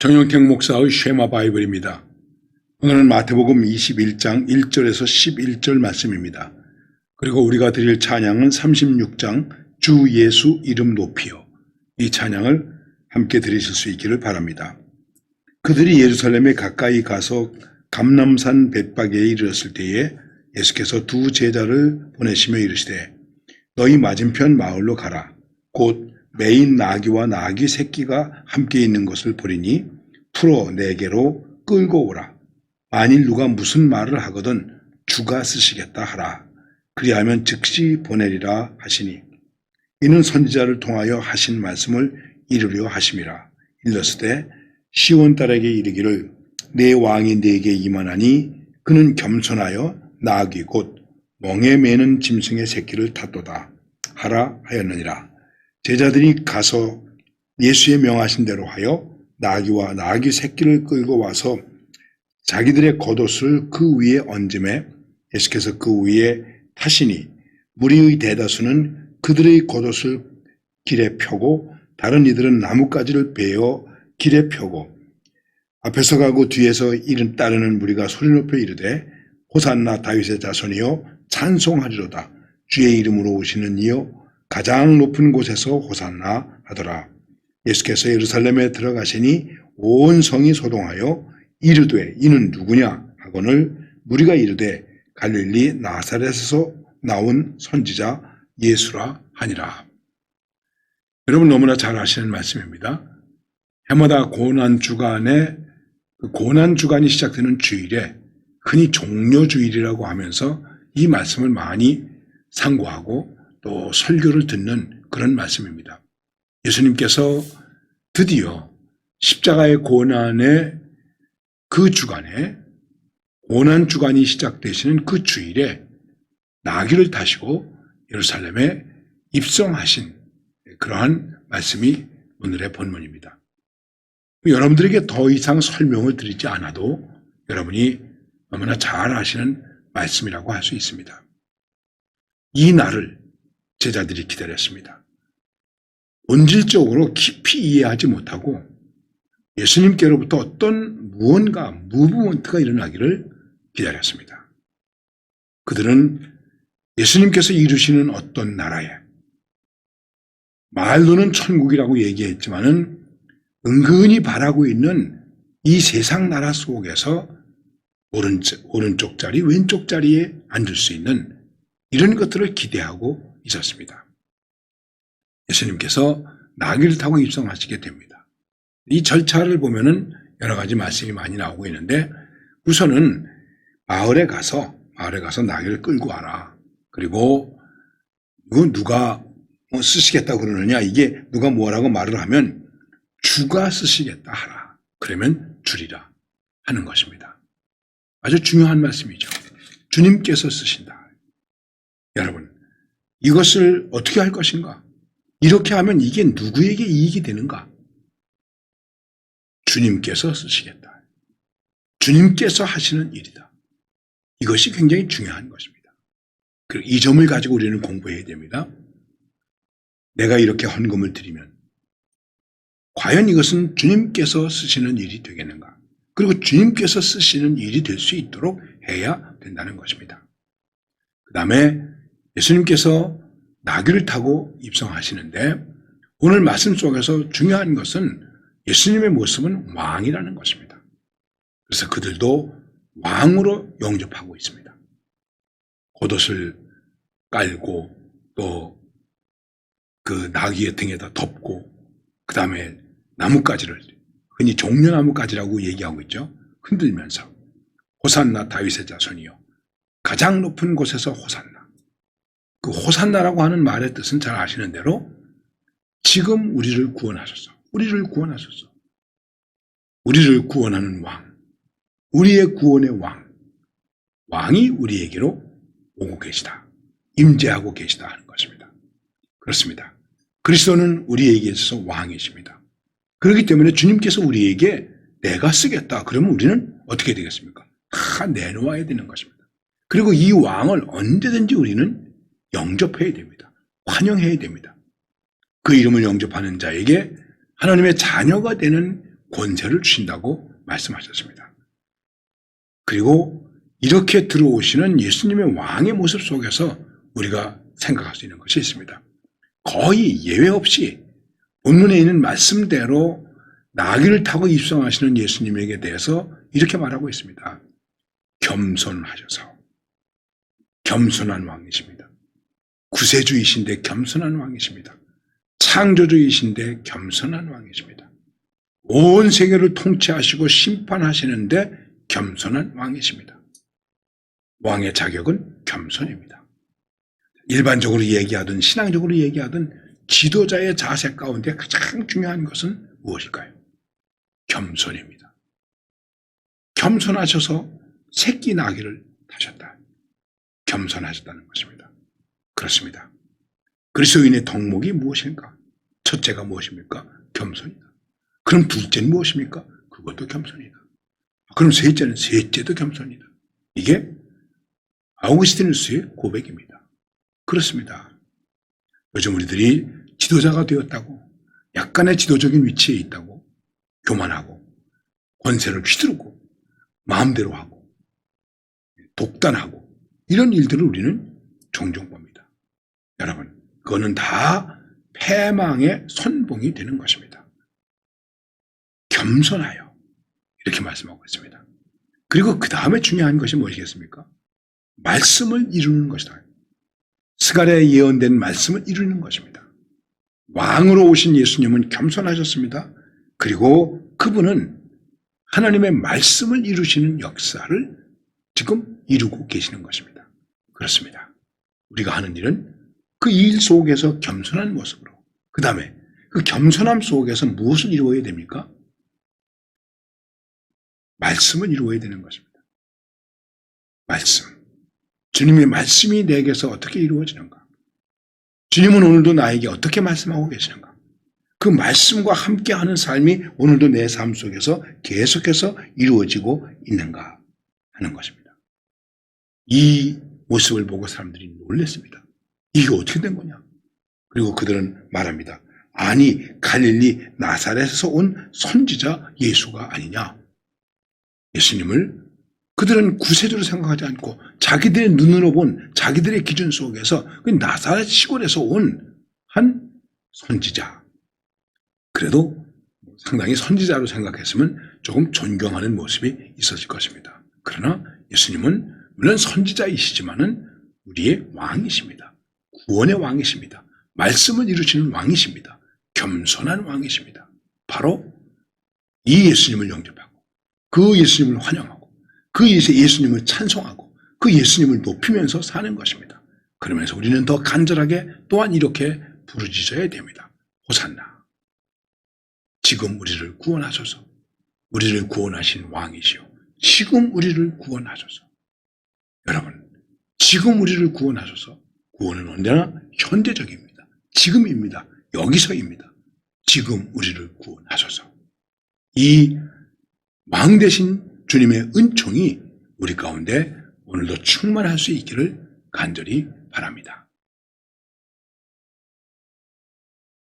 정영택 목사의 쉐마 바이블입니다. 오늘은 마태복음 21장 1절에서 11절 말씀입니다. 그리고 우리가 드릴 찬양은 36장 주 예수 이름 높이요. 이 찬양을 함께 드리실 수 있기를 바랍니다. 그들이 예루살렘에 가까이 가서 감람산 벳박에 이르렀을 때에 예수께서 두 제자를 보내시며 이르시되 너희 맞은편 마을로 가라. 곧 매인 나귀와 나귀 새끼가 함께 있는 것을 보리니 풀어 내게로 끌고 오라. 만일 누가 무슨 말을 하거든 주가 쓰시겠다 하라. 그리하면 즉시 보내리라 하시니 이는 선지자를 통하여 하신 말씀을 이루려 하심이라. 일렀으되 시온 딸에게 이르기를 내 왕이 내게 임하나니 그는 겸손하여 나귀 곧 멍에 매는 짐승의 새끼를 탔도다 하라 하였느니라. 제자들이 가서 예수의 명하신 대로 하여 나귀와 나귀 새끼를 끌고 와서 자기들의 겉옷을 그 위에 얹음에 예수께서 그 위에 타시니 무리의 대다수는 그들의 겉옷을 길에 펴고 다른 이들은 나뭇가지를 베어 길에 펴고 앞에서 가고 뒤에서 이름 따르는 무리가 소리 높여 이르되 호산나 다윗의 자손이여 찬송하리로다. 주의 이름으로 오시는 이여 가장 높은 곳에서 호산나 하더라. 예수께서 예루살렘에 들어가시니 온 성이 소동하여 이르되 이는 누구냐 하거늘 무리가 이르되 갈릴리 나사렛에서 나온 선지자 예수라 하니라. 여러분 너무나 잘 아시는 말씀입니다. 해마다 고난주간에 고난주간이 시작되는 주일에 흔히 종려주일이라고 하면서 이 말씀을 많이 상고하고 또 설교를 듣는 그런 말씀입니다. 예수님께서 드디어 십자가의 고난의 그 주간에 고난주간이 시작되시는 그 주일에 나귀를 타시고 예루살렘에 입성하신 그러한 말씀이 오늘의 본문입니다. 여러분들에게 더 이상 설명을 드리지 않아도 여러분이 너무나 잘 아시는 말씀이라고 할 수 있습니다. 이 날을 제자들이 기다렸습니다. 본질적으로 깊이 이해하지 못하고 예수님께로부터 어떤 무언가 무브먼트가 일어나기를 기다렸습니다. 그들은 예수님께서 이루시는 어떤 나라에 말로는 천국이라고 얘기했지만은 은근히 바라고 있는 이 세상 나라 속에서 오른쪽 자리, 왼쪽 자리에 앉을 수 있는 이런 것들을 기대하고 있었습니다. 예수님께서 나귀를 타고 입성하시게 됩니다. 이 절차를 보면은 여러 가지 말씀이 많이 나오고 있는데 우선은 마을에 가서 나귀를 끌고 와라. 그리고 이거 누가 쓰시겠다고 그러느냐, 이게 누가 뭐라고 말을 하면 주가 쓰시겠다 하라. 그러면 주리라 하는 것입니다. 아주 중요한 말씀이죠. 주님께서 쓰신다. 여러분, 이것을 어떻게 할 것인가? 이렇게 하면 이게 누구에게 이익이 되는가? 주님께서 쓰시겠다. 주님께서 하시는 일이다. 이것이 굉장히 중요한 것입니다. 그리고 이 점을 가지고 우리는 공부해야 됩니다. 내가 이렇게 헌금을 드리면 과연 이것은 주님께서 쓰시는 일이 되겠는가? 그리고 주님께서 쓰시는 일이 될 수 있도록 해야 된다는 것입니다. 그 다음에 예수님께서 나귀를 타고 입성하시는데 오늘 말씀 속에서 중요한 것은 예수님의 모습은 왕이라는 것입니다. 그래서 그들도 왕으로 영접하고 있습니다. 겉옷을 깔고 또 그 나귀의 등에다 덮고 그 다음에 나뭇가지를 흔히 종려나뭇가지라고 얘기하고 있죠. 흔들면서 호산나 다윗의 자손이요 가장 높은 곳에서 호산나. 그 호산나라고 하는 말의 뜻은 잘 아시는 대로 지금 우리를 구원하소서. 우리를 구원하소서. 우리를 구원하는 왕. 우리의 구원의 왕. 왕이 우리에게로 오고 계시다. 임재하고 계시다 하는 것입니다. 그렇습니다. 그리스도는 우리에게 있어서 왕이십니다. 그렇기 때문에 주님께서 우리에게 내가 쓰겠다. 그러면 우리는 어떻게 되겠습니까? 다 내놓아야 되는 것입니다. 그리고 이 왕을 언제든지 우리는 영접해야 됩니다. 환영해야 됩니다. 그 이름을 영접하는 자에게 하나님의 자녀가 되는 권세를 주신다고 말씀하셨습니다. 그리고 이렇게 들어오시는 예수님의 왕의 모습 속에서 우리가 생각할 수 있는 것이 있습니다. 거의 예외 없이 본문에 있는 말씀대로 나귀를 타고 입성하시는 예수님에게 대해서 이렇게 말하고 있습니다. 겸손하셔서 겸손한 왕이십니다. 구세주이신데 겸손한 왕이십니다. 창조주이신데 겸손한 왕이십니다. 온 세계를 통치하시고 심판하시는데 겸손한 왕이십니다. 왕의 자격은 겸손입니다. 일반적으로 얘기하든 신앙적으로 얘기하든 지도자의 자세 가운데 가장 중요한 것은 무엇일까요? 겸손입니다. 겸손하셔서 새끼 나귀를 타셨다. 겸손하셨다는 것입니다. 그렇습니다. 그리스도인의 덕목이 무엇인가? 첫째가 무엇입니까? 겸손이다. 그럼 둘째는 무엇입니까? 그것도 겸손이다. 그럼 셋째는? 셋째도 겸손이다. 이게 아우구스티누스의 고백입니다. 그렇습니다. 요즘 우리들이 지도자가 되었다고, 약간의 지도적인 위치에 있다고 교만하고 권세를 휘두르고 마음대로 하고 독단하고 이런 일들을 우리는 종종 봅니다. 여러분, 그거는 다 패망의 선봉이 되는 것입니다. 겸손하여 이렇게 말씀하고 있습니다. 그리고 그 다음에 중요한 것이 무엇이겠습니까? 말씀을 이루는 것이다. 스가랴에 예언된 말씀을 이루는 것입니다. 왕으로 오신 예수님은 겸손하셨습니다. 그리고 그분은 하나님의 말씀을 이루시는 역사를 지금 이루고 계시는 것입니다. 그렇습니다. 우리가 하는 일은 그 일 속에서 겸손한 모습으로, 그 다음에 그 겸손함 속에서 무엇을 이루어야 됩니까? 말씀을 이루어야 되는 것입니다. 말씀. 주님의 말씀이 내게서 어떻게 이루어지는가? 주님은 오늘도 나에게 어떻게 말씀하고 계시는가? 그 말씀과 함께하는 삶이 오늘도 내 삶 속에서 계속해서 이루어지고 있는가 하는 것입니다. 이 모습을 보고 사람들이 놀랐습니다. 이게 어떻게 된 거냐? 그리고 그들은 말합니다. 아니, 갈릴리 나사렛에서 온 선지자 예수가 아니냐? 예수님을 그들은 구세주로 생각하지 않고 자기들의 눈으로 본 자기들의 기준 속에서 그 나사렛 시골에서 온 한 선지자. 그래도 상당히 선지자로 생각했으면 조금 존경하는 모습이 있었을 것입니다. 그러나 예수님은 물론 선지자이시지만은 우리의 왕이십니다. 구원의 왕이십니다. 말씀을 이루시는 왕이십니다. 겸손한 왕이십니다. 바로 이 예수님을 영접하고 그 예수님을 환영하고 그 예수님을 찬송하고 그 예수님을 높이면서 사는 것입니다. 그러면서 우리는 더 간절하게 또한 이렇게 부르짖어야 됩니다. 호산나. 지금 우리를 구원하소서. 우리를 구원하신 왕이시오. 지금 우리를 구원하소서. 여러분, 지금 우리를 구원하소서. 구원은 언제나 현재적입니다. 지금입니다. 여기서입니다. 지금 우리를 구원하소서. 이 왕 되신 주님의 은총이 우리 가운데 오늘도 충만할 수 있기를 간절히 바랍니다.